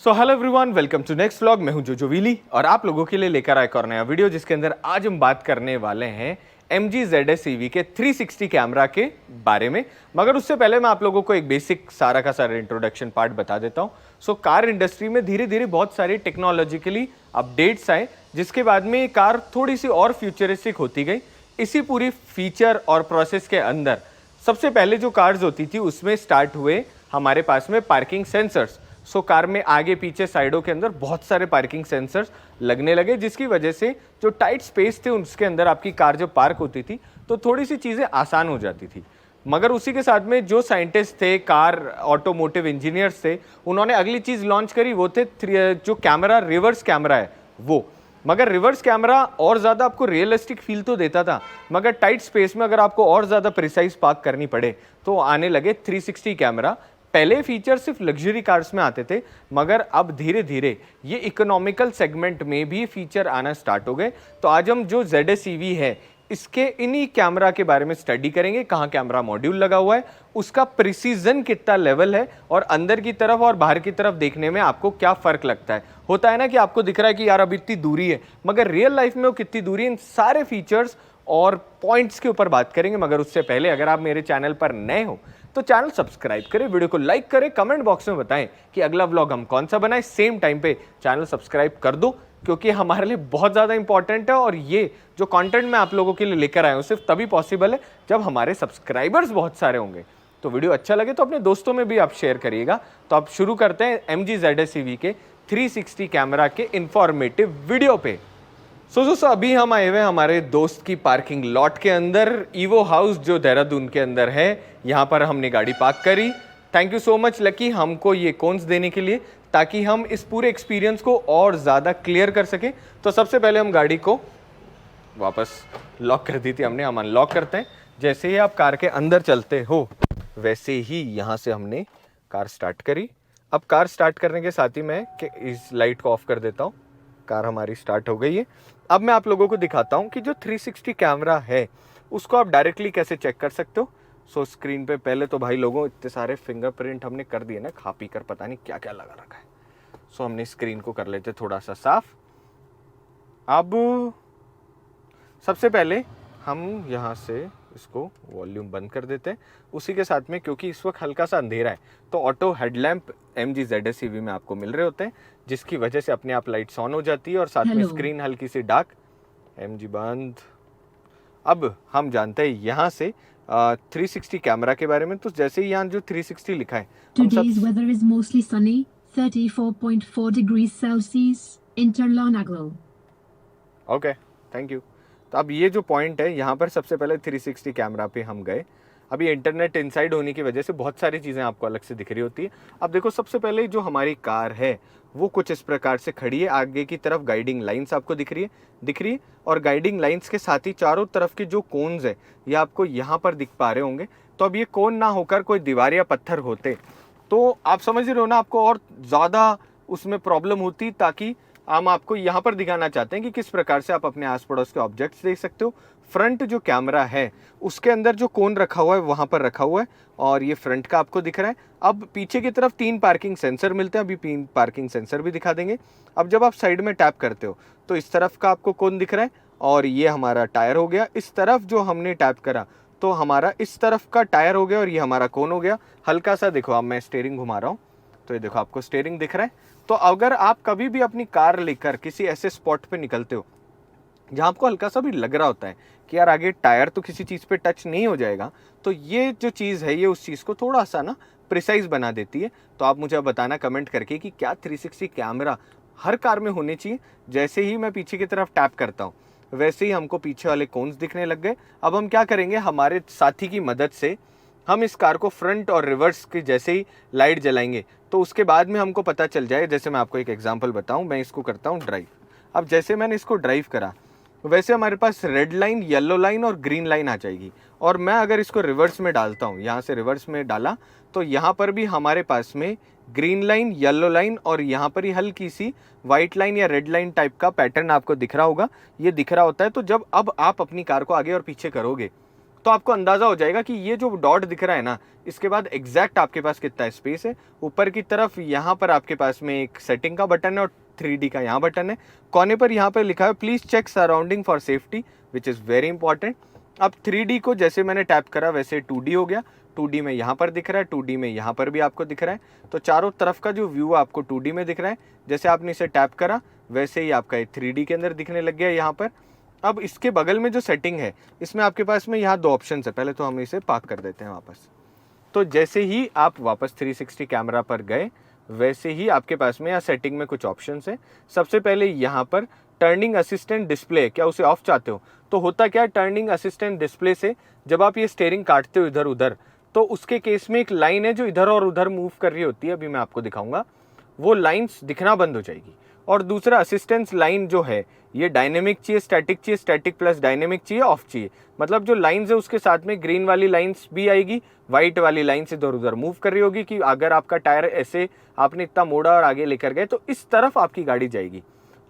So hello everyone, welcome to next vlog. मैं हूं जोजोविली और आप लोगों के लिए लेकर आया एक और नया वीडियो जिसके अंदर आज हम बात करने वाले हैं MG ZS EV के 360 कैमरा के बारे में। मगर उससे पहले मैं आप लोगों को एक बेसिक सारा का सारा इंट्रोडक्शन पार्ट बता देता हूं। सो कार इंडस्ट्री में धीरे धीरे बहुत सारे टेक्नोलॉजिकली अपडेट्स आए जिसके बाद में कार थोड़ी सी और फ्यूचरिस्टिक होती गई। इसी पूरी फीचर और प्रोसेस के अंदर सबसे पहले जो कार्स होती थी उसमें स्टार्ट हुए हमारे पास में पार्किंग सेंसर्स। सो कार में आगे पीछे साइडों के अंदर बहुत सारे पार्किंग सेंसर्स लगने लगे जिसकी वजह से जो टाइट स्पेस थे उसके अंदर आपकी कार जब पार्क होती थी तो थोड़ी सी चीज़ें आसान हो जाती थी। मगर उसी के साथ में जो साइंटिस्ट थे, कार ऑटोमोटिव इंजीनियर्स थे, उन्होंने अगली चीज़ लॉन्च करी, वो थे जो कैमरा, रिवर्स कैमरा है वो। मगर रिवर्स कैमरा और ज़्यादा आपको रियलिस्टिक फील तो देता था, मगर टाइट स्पेस में अगर आपको और ज़्यादा प्रिसाइज पार्क करनी पड़े तो आने लगे 360 कैमरा। पहले फीचर सिर्फ लग्जरी कार्स में आते थे मगर अब धीरे धीरे ये इकोनॉमिकल सेगमेंट में भी फीचर आना स्टार्ट हो गए। तो आज हम जो ZS EV है इसके इन्हीं कैमरा के बारे में स्टडी करेंगे, कहाँ कैमरा मॉड्यूल लगा हुआ है, उसका प्रिसीजन कितना लेवल है और अंदर की तरफ और बाहर की तरफ देखने में आपको क्या फ़र्क लगता है। होता है ना कि आपको दिख रहा है कि यार अब इतनी दूरी है, मगर रियल लाइफ में वो कितनी दूरी है, इन सारे फीचर्स और पॉइंट्स के ऊपर बात करेंगे। मगर उससे पहले अगर आप मेरे चैनल पर नए हो तो चैनल सब्सक्राइब करें, वीडियो को लाइक करें, कमेंट बॉक्स में बताएं कि अगला व्लॉग हम कौन सा बनाएं। सेम टाइम पे चैनल सब्सक्राइब कर दो क्योंकि हमारे लिए बहुत ज़्यादा इंपॉर्टेंट है और ये जो कंटेंट मैं आप लोगों के लिए लेकर आया हूँ सिर्फ तभी पॉसिबल है जब हमारे सब्सक्राइबर्स बहुत सारे होंगे। तो वीडियो अच्छा लगे तो अपने दोस्तों में भी आप शेयर करिएगा। तो आप शुरू करते हैं MG ZS EV के 360 कैमरा के इंफॉर्मेटिव वीडियो पे। दोस्तों अभी हम आए हुए हमारे दोस्त की पार्किंग लॉट के अंदर, ईवो हाउस जो देहरादून के अंदर है। यहाँ पर हमने गाड़ी पार्क करी। Thank you so much lucky हमको ये कोन्स देने के लिए ताकि हम इस पूरे एक्सपीरियंस को और ज़्यादा क्लियर कर सकें। तो सबसे पहले हम गाड़ी को वापस लॉक कर दी थी हमने, हम अनलॉक करते हैं। जैसे ही आप कार के अंदर चलते हो वैसे ही यहाँ से हमने कार स्टार्ट करी। अब कार स्टार्ट करने के साथ ही मैं इस लाइट को ऑफ कर देता हूँ। कार हमारी स्टार्ट हो गई है। अब मैं आप लोगों को दिखाता हूँ कि जो 360 कैमरा है उसको आप डायरेक्टली कैसे चेक कर सकते हो। सो स्क्रीन पे पहले तो भाई लोगों इतने सारे फिंगरप्रिंट हमने कर दिए ना, खा पी कर पता नहीं क्या क्या लगा रखा है। सो हमने स्क्रीन को कर लेते थोड़ा सा साफ। अब सबसे पहले हम यहाँ से इसको वॉल्यूम बंद कर देते हैं। उसी के साथ में क्योंकि इस वक्त हल्का सा अंधेरा है तो auto headlamp MG ZS EV में आपको मिल रहे होते हैं जिसकी वजह से अपने आप लाइट्स ऑन हो जाती है और साथ में स्क्रीन हल्की सी डार्क। MG बंद। अब हम जानते हैं यहाँ से 360 कैमरा के बारे में। तो जैसे ही यहाँ जो 360 लिखा है, Today's weather is mostly sunny, 34.4 degrees Celsius, Interlagos. Okay, thank you. तो अब ये जो पॉइंट है यहाँ पर सबसे पहले 360 कैमरा पे हम गए। अभी इंटरनेट इनसाइड होने की वजह से बहुत सारी चीज़ें आपको अलग से दिख रही होती है। अब देखो सबसे पहले जो हमारी कार है वो कुछ इस प्रकार से खड़ी है। आगे की तरफ गाइडिंग लाइंस आपको दिख रही है और गाइडिंग लाइंस के साथ ही चारों तरफ के जो कोन्स है ये आपको यहाँ पर दिख पा रहे होंगे। तो अब ये कोन ना होकर कोई दीवार या पत्थर होते तो आप समझ रहे हो ना, आपको और ज़्यादा उसमें प्रॉब्लम होती। ताकि हम आपको यहाँ पर दिखाना चाहते हैं कि किस प्रकार से आप अपने आस पड़ोस के ऑब्जेक्ट्स देख सकते हो। फ्रंट जो कैमरा है उसके अंदर जो कोन रखा हुआ है वहाँ पर रखा हुआ है और ये फ्रंट का आपको दिख रहा है। अब पीछे की तरफ 3 पार्किंग सेंसर मिलते हैं, अभी 3 पार्किंग सेंसर भी दिखा देंगे। अब जब आप साइड में टैप करते हो तो इस तरफ का आपको कोन दिख रहा है और ये हमारा टायर हो गया। इस तरफ जो हमने टैप करा तो हमारा इस तरफ का टायर हो गया और ये हमारा कोन हो गया। हल्का सा देखो, अब मैं स्टीयरिंग घुमा रहा हूँ तो ये देखो आपको स्टीयरिंग दिख रहा है। तो अगर आप कभी भी अपनी कार लेकर किसी ऐसे स्पॉट पे निकलते हो जहाँ आपको हल्का सा भी लग रहा होता है कि यार आगे टायर तो किसी चीज़ पे टच नहीं हो जाएगा, तो ये जो चीज़ है ये उस चीज़ को थोड़ा सा ना प्रिसाइज बना देती है। तो आप मुझे बताना कमेंट करके कि क्या 360 कैमरा हर कार में होने चाहिए। जैसे ही मैं पीछे की तरफ टैप करता हूँ वैसे ही हमको पीछे वाले कोन्स दिखने लग गए। अब हम क्या करेंगे, हमारे साथी की मदद से हम इस कार को फ्रंट और रिवर्स की जैसे ही लाइट जलाएंगे तो उसके बाद में हमको पता चल जाए। जैसे मैं आपको एक एग्जांपल बताऊं, मैं इसको करता हूं ड्राइव। अब जैसे मैंने इसको ड्राइव करा वैसे हमारे पास रेड लाइन, येलो लाइन और ग्रीन लाइन आ जाएगी। और मैं अगर इसको रिवर्स में डालता हूं, यहाँ से रिवर्स में डाला तो यहाँ पर भी हमारे पास में ग्रीन लाइन, येलो लाइन और यहाँ पर ही हल्की सी वाइट लाइन या रेड लाइन टाइप का पैटर्न आपको दिख रहा होगा। ये दिख रहा होता है। तो जब अब आप अपनी कार को आगे और पीछे करोगे तो आपको अंदाजा हो जाएगा कि ये जो डॉट दिख रहा है ना, इसके बाद एग्जैक्ट आपके पास कितना स्पेस है। ऊपर की तरफ यहाँ पर आपके पास में एक सेटिंग का बटन है और 3D का यहाँ बटन है। कोने पर यहाँ पर लिखा है please check surrounding for safety, which is very important. अब 3D को जैसे मैंने टैप करा वैसे 2D हो गया। 2D में यहाँ पर दिख रहा है, 2D में यहाँ पर भी आपको दिख रहा है। तो चारों तरफ का जो व्यू आपको 2D में दिख रहा है, जैसे आपने इसे टैप करा वैसे ही आपका 3D के अंदर दिखने लग गया यहाँ पर। अब इसके बगल में जो सेटिंग है, इसमें आपके पास में यहाँ 2 ऑप्शन है। पहले तो हम इसे पार्क कर देते हैं वापस। तो जैसे ही आप वापस 360 कैमरा पर गए, वैसे ही आपके पास में यहाँ सेटिंग में कुछ ऑप्शन है। सबसे पहले यहाँ पर टर्निंग असिस्टेंट डिस्प्ले, क्या उसे ऑफ चाहते हो? तो होता क्या है, टर्निंग असिस्टेंट डिस्प्ले से जब आप ये स्टीयरिंग काटते हो इधर उधर, तो उसके केस में एक लाइन है जो इधर और उधर मूव कर रही होती है, अभी मैं आपको दिखाऊंगा, वो लाइंस दिखना बंद हो जाएगी। और दूसरा असिस्टेंस लाइन जो है, ये डायनेमिक चाहिए, स्टैटिक प्लस डायनेमिक चाहिए, ऑफ चाहिए। मतलब जो लाइंस है उसके साथ में ग्रीन वाली लाइंस भी आएगी, व्हाइट वाली लाइंस इधर उधर मूव कर रही होगी कि अगर आपका टायर ऐसे आपने इतना मोड़ा और आगे लेकर गए तो इस तरफ आपकी गाड़ी जाएगी।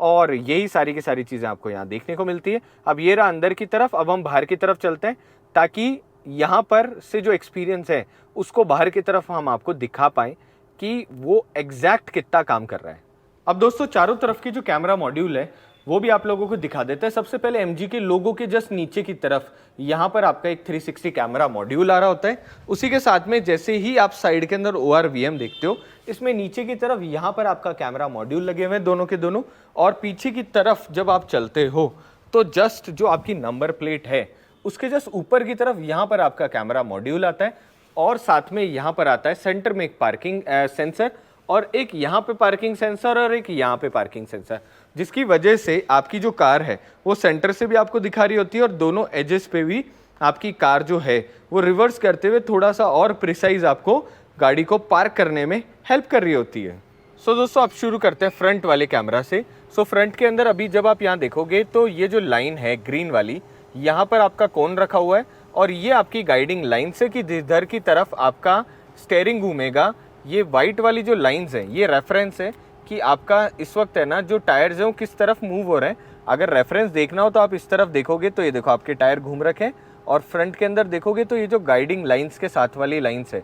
और यही सारी की सारी चीज़ें आपको यहाँ देखने को मिलती है। अब ये रहा अंदर की तरफ। अब हम बाहर की तरफ चलते हैं ताकि यहाँ पर से जो एक्सपीरियंस है उसको बाहर की तरफ हम आपको दिखा पाएँ कि वो एग्जैक्ट कितना काम कर रहा है। अब दोस्तों चारों तरफ की जो कैमरा मॉड्यूल है वो भी आप लोगों को दिखा देते हैं। सबसे पहले MG के लोगो के जस्ट नीचे की तरफ यहाँ पर आपका एक 360 कैमरा मॉड्यूल आ रहा होता है। उसी के साथ में जैसे ही आप साइड के अंदर ORVM देखते हो, इसमें नीचे की तरफ यहाँ पर आपका कैमरा मॉड्यूल लगे हुए हैं दोनों के दोनों। और पीछे की तरफ जब आप चलते हो तो जस्ट जो आपकी नंबर प्लेट है उसके जस्ट ऊपर की तरफ यहाँ पर आपका कैमरा मॉड्यूल आता है। और साथ में यहाँ पर आता है सेंटर में एक पार्किंग सेंसर, और एक यहाँ पे पार्किंग सेंसर और एक यहाँ पे पार्किंग सेंसर, जिसकी वजह से आपकी जो कार है वो सेंटर से भी आपको दिखा रही होती है और दोनों एजेस पे भी आपकी कार जो है वो रिवर्स करते हुए थोड़ा सा और प्रिसाइज आपको गाड़ी को पार्क करने में हेल्प कर रही होती है। सो दोस्तों आप शुरू करते हैं फ्रंट वाले कैमरा से। सो फ्रंट के अंदर अभी जब आप यहाँ देखोगे तो ये जो लाइन है ग्रीन वाली, यहाँ पर आपका कोन रखा हुआ है और ये आपकी गाइडिंग लाइन से कि इधर की तरफ आपका स्टेयरिंग घूमेगा। ये वाइट वाली जो लाइंस हैं ये रेफरेंस है कि आपका इस वक्त है ना जो टायर्स हैं वो किस तरफ मूव हो रहे हैं। अगर रेफरेंस देखना हो तो आप इस तरफ देखोगे तो ये देखो आपके टायर घूम रखे हैं, और फ्रंट के अंदर देखोगे तो ये जो गाइडिंग लाइंस के साथ वाली लाइंस है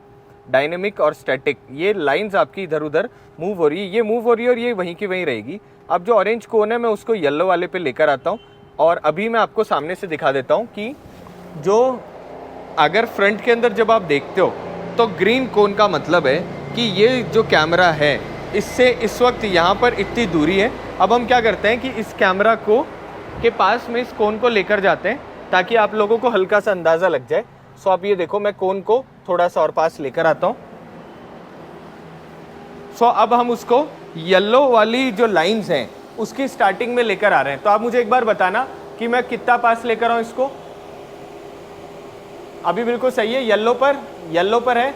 डायनेमिक और स्टैटिक, ये लाइंस आपकी इधर उधर मूव हो रही है, ये मूव हो रही है और ये वहीं की वहीं रहेगी। अब जो ऑरेंज कोन है मैं उसको येलो वाले पे लेकर आता हूँ और अभी मैं आपको सामने से दिखा देता हूँ कि जो अगर फ्रंट के अंदर जब आप देखते हो तो ग्रीन कोन का मतलब है कि ये जो कैमरा है इससे इस वक्त यहाँ पर इतनी दूरी है। अब हम क्या करते हैं कि इस कैमरा को के पास में इस कोन को लेकर जाते हैं ताकि आप लोगों को हल्का सा अंदाज़ा लग जाए। सो आप ये देखो मैं कोन को थोड़ा सा और पास लेकर आता हूँ। सो अब हम उसको येलो वाली जो लाइंस हैं उसकी स्टार्टिंग में लेकर आ रहे हैं। तो आप मुझे एक बार बताना कि मैं कितना पास लेकर आऊँ इसको। अभी बिल्कुल सही है, येलो पर है,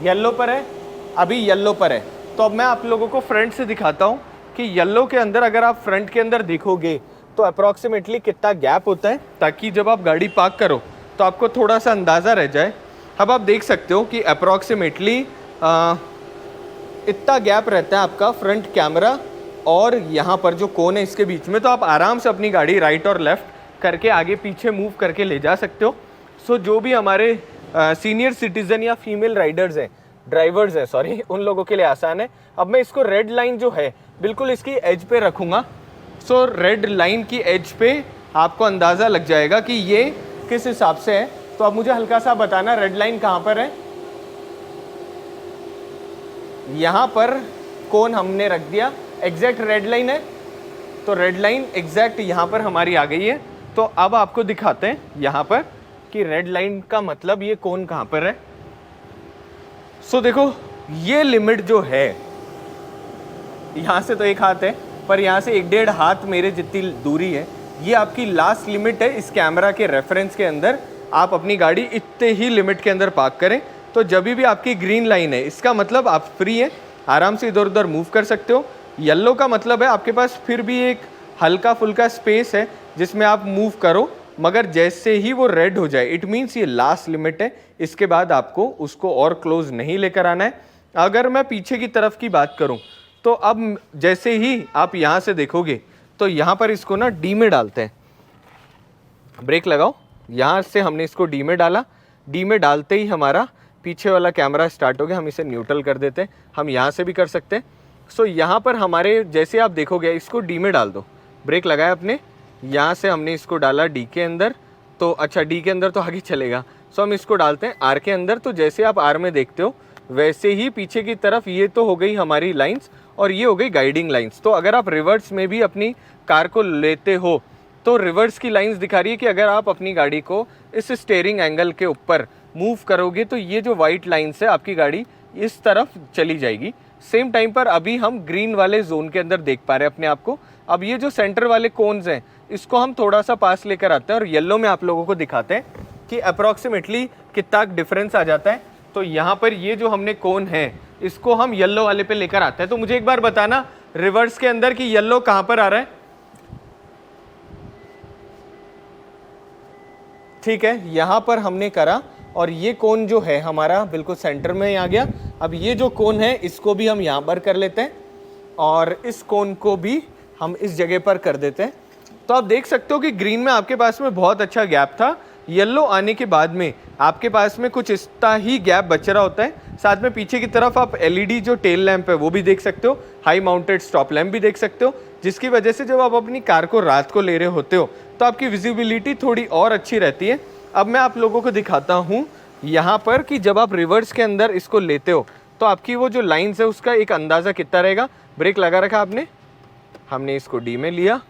येलो पर है, अभी येलो पर है। तो अब मैं आप लोगों को फ्रंट से दिखाता हूँ कि येलो के अंदर अगर आप फ्रंट के अंदर देखोगे तो अप्रॉक्सीमेटली कितना गैप होता है, ताकि जब आप गाड़ी पार्क करो तो आपको थोड़ा सा अंदाज़ा रह जाए। अब आप देख सकते हो कि अप्रॉक्सीमेटली इतना गैप रहता है आपका फ्रंट कैमरा और यहाँ पर जो कोन है इसके बीच में। तो आप आराम से अपनी गाड़ी राइट और लेफ्ट करके आगे पीछे मूव करके ले जा सकते हो। सो जो भी हमारे सीनियर सिटीज़न या फीमेल राइडर्स हैं, ड्राइवर्स हैं सॉरी, उन लोगों के लिए आसान है। अब मैं इसको रेड लाइन जो है बिल्कुल इसकी एज पे रखूँगा। सो रेड लाइन की एज पे आपको अंदाज़ा लग जाएगा कि ये किस हिसाब से है। तो अब मुझे हल्का सा बताना रेड लाइन कहाँ पर है। यहाँ पर कोन हमने रख दिया, एग्जैक्ट रेड लाइन है, तो रेड लाइन एग्जैक्ट यहाँ पर हमारी आ गई है। तो अब आपको दिखाते हैं यहाँ पर कि रेड लाइन का मतलब ये कोन कहाँ पर है। सो देखो ये लिमिट जो है, यहाँ से तो एक हाथ है पर यहाँ से 1.5 हाथ मेरे जितनी दूरी है, ये आपकी लास्ट लिमिट है। इस कैमरा के रेफरेंस के अंदर आप अपनी गाड़ी इतने ही लिमिट के अंदर पार्क करें तो जब भी आपकी ग्रीन लाइन है इसका मतलब आप फ्री है, आराम से इधर उधर मूव कर सकते हो। येलो का मतलब है आपके पास फिर भी एक हल्का फुल्का स्पेस है जिसमें आप मूव करो, मगर जैसे ही वो रेड हो जाए इट मीन्स ये लास्ट लिमिट है, इसके बाद आपको उसको और क्लोज नहीं लेकर आना है। अगर मैं पीछे की तरफ की बात करूं तो अब जैसे ही आप यहाँ से देखोगे तो यहाँ पर इसको ना डी में डालते हैं, ब्रेक लगाओ, यहाँ से हमने इसको डी में डाला, डी में डालते ही हमारा पीछे वाला कैमरा स्टार्ट हो गया। हम इसे न्यूट्रल कर देते हैं, हम यहाँ से भी कर सकते हैं। सो यहाँ पर हमारे जैसे आप देखोगे, इसको डी में डाल दो, ब्रेक लगाया अपने, यहाँ से हमने इसको डाला डी के अंदर, तो अच्छा डी के अंदर तो आगे चलेगा। सो हम इसको डालते हैं आर के अंदर, तो जैसे आप आर में देखते हो वैसे ही पीछे की तरफ ये तो हो गई हमारी लाइंस और ये हो गई गाइडिंग लाइंस। तो अगर आप रिवर्स में भी अपनी कार को लेते हो तो रिवर्स की लाइंस दिखा रही है कि अगर आप अपनी गाड़ी को इस स्टीयरिंग एंगल के ऊपर मूव करोगे तो ये जो वाइट लाइंस है आपकी गाड़ी इस तरफ चली जाएगी। सेम टाइम पर अभी हम ग्रीन वाले जोन के अंदर देख पा रहे हैं अपने आप को। अब ये जो सेंटर वाले कोन्स हैं इसको हम थोड़ा सा पास लेकर आते हैं और येलो में आप लोगों को दिखाते हैं कि अप्रॉक्सीमेटली कितना डिफरेंस आ जाता है। तो यहाँ पर ये जो हमने कोन है इसको हम येलो वाले पे लेकर आते हैं। तो मुझे एक बार बताना रिवर्स के अंदर कि येलो कहाँ पर आ रहा है। ठीक है, यहाँ पर हमने करा और ये कोन जो है हमारा बिल्कुल सेंटर में आ गया। अब ये जो कोन है इसको भी हम यहाँ पर कर लेते हैं और इस कोन को भी हम इस जगह पर कर देते हैं। तो आप देख सकते हो कि ग्रीन में आपके पास में बहुत अच्छा गैप था, येलो आने के बाद में आपके पास में कुछ इतना ही गैप बच रहा होता है। साथ में पीछे की तरफ आप एलईडी जो टेल लैंप है वो भी देख सकते हो, हाई माउंटेड स्टॉप लैंप भी देख सकते हो, जिसकी वजह से जब आप अपनी कार को रात को ले रहे होते हो तो आपकी विजिबिलिटी थोड़ी और अच्छी रहती है। अब मैं आप लोगों को दिखाता हूँ यहाँ पर कि जब आप रिवर्स के अंदर इसको लेते हो तो आपकी वो जो लाइन्स है उसका एक अंदाज़ा कितना रहेगा। ब्रेक लगा रखा आपने, हमने इसको डी में लिया,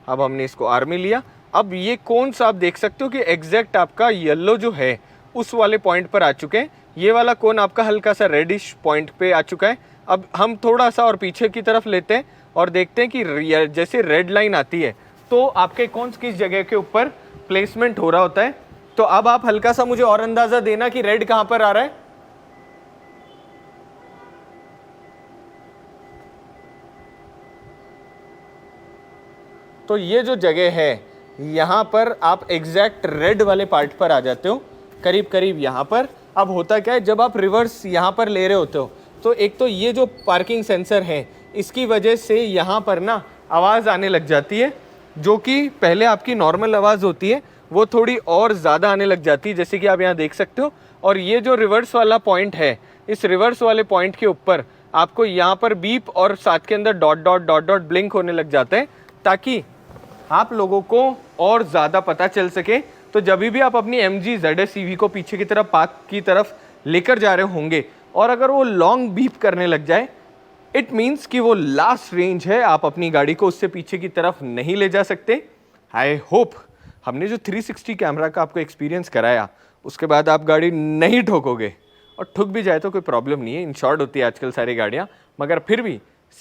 अब हमने इसको आर में लिया। अब ये कौन सा आप देख सकते हो कि एग्जैक्ट आपका येलो जो है उस वाले पॉइंट पर आ चुके हैं। ये वाला कोन आपका हल्का सा रेडिश पॉइंट पे आ चुका है। अब हम थोड़ा सा और पीछे की तरफ लेते हैं और देखते हैं कि जैसे रेड लाइन आती है तो आपके कौन किस जगह के ऊपर प्लेसमेंट हो रहा होता है। तो अब आप हल्का सा मुझे और अंदाजा देना कि रेड कहां पर आ रहा है। तो ये जो जगह है यहां पर आप एग्जैक्ट रेड वाले पार्ट पर आ जाते हो, करीब करीब यहां पर। अब होता क्या है, जब आप रिवर्स यहां पर ले रहे होते हो तो एक तो ये जो पार्किंग सेंसर है इसकी वजह से यहां पर ना आवाज़ आने लग जाती है, जो कि पहले आपकी नॉर्मल आवाज़ होती है वो थोड़ी और ज़्यादा आने लग जाती है, जैसे कि आप यहाँ देख सकते हो। और ये जो रिवर्स वाला पॉइंट है, इस रिवर्स वाले पॉइंट के ऊपर आपको यहाँ पर बीप और साथ के अंदर dot dot dot dot blink होने लग जाते हैं, ताकि आप लोगों को और ज़्यादा पता चल सके। तो जब भी आप अपनी MG ZS EV को पीछे की तरफ पार्क की तरफ लेकर जा रहे होंगे और अगर वो लॉन्ग बीप करने लग जाए, इट मीन्स कि वो लास्ट रेंज है, आप अपनी गाड़ी को उससे पीछे की तरफ नहीं ले जा सकते। आई होप हमने जो 360 कैमरा का आपको एक्सपीरियंस कराया उसके बाद आप गाड़ी नहीं ठोकोगे, और ठुक भी जाए तो कोई प्रॉब्लम नहीं है, इंश्योर्ड होती है आजकल सारी गाड़ियाँ। मगर फिर भी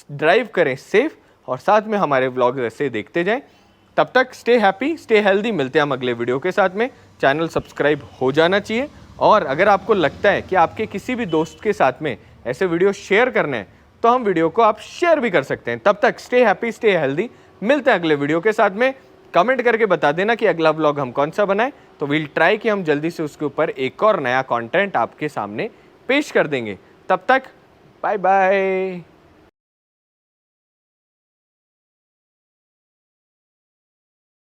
ड्राइव करें सेफ और साथ में हमारे व्लॉग्स ऐसे देखते जाएं। तब तक स्टे हैप्पी, स्टे हेल्दी। मिलते हैं हम अगले वीडियो के साथ में। चैनल सब्सक्राइब हो जाना चाहिए, और अगर आपको लगता है कि आपके किसी भी दोस्त के साथ में ऐसे वीडियो शेयर करने हैं तो हम वीडियो को आप शेयर भी कर सकते हैं। तब तक स्टे हैप्पी, स्टे हेल्दी। मिलते हैं अगले वीडियो के साथ में। कमेंट करके बता देना कि अगला व्लॉग हम कौन सा बनाएं, तो विल ट्राई कि हम जल्दी से उसके ऊपर एक और नया कंटेंट आपके सामने पेश कर देंगे। तब तक बाय बाय।